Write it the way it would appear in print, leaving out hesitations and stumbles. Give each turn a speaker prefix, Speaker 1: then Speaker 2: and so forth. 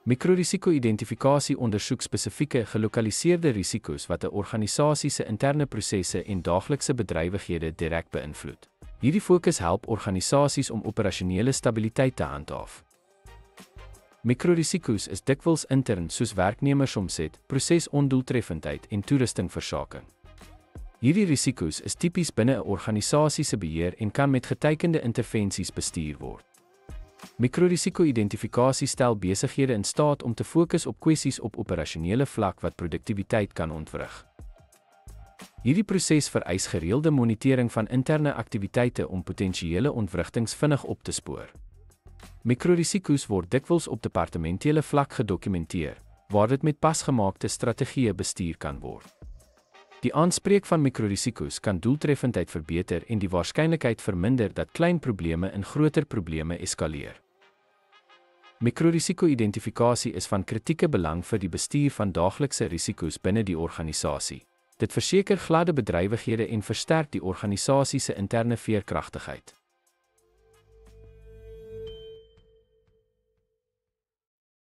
Speaker 1: Mikrorisiko-identifikasie ondersoek spesifieke gelokaliseerde risiko's wat 'n organisasie se interne prosesse en daaglikse bedrywighede direk beïnvloed. Hierdie fokus help organisasies om operasionele stabiliteit te handhaaf. Mikrorisiko's is dikwels intern soos werknemersomset, prosesondoeltreffendheid en toerustingversaking. Hierdie risiko's is tipies binne 'n organisasie se beheer en kan met getekende intervensies bestuur word. Mikrorisiko-identifikasie stel besighede in staat om te fokus op kwessies op operasionele vlak wat produktiwiteit kan ontwrig. Hierdie proses vereis gereelde monitering van interne aktiwiteite om potensiële ontwrigtings vinnig op te spoor. Mikrorisiko's word dikwels op departementele vlak gedokumenteer, waar dit met pasgemaakte strategieë bestuur kan word. Die aanspreek van mikrorisiko's kan doeltreffendheid verbeter en die waarskynlikheid verminder dat klein probleme in groter probleme eskaleer. Mikrorisiko-identifikasie is van kritieke belang vir die bestuur van daaglikse risiko's binne die organisasie. Dit verseker gladde bedrywighede en versterk die organisasie se interne veerkragtigheid.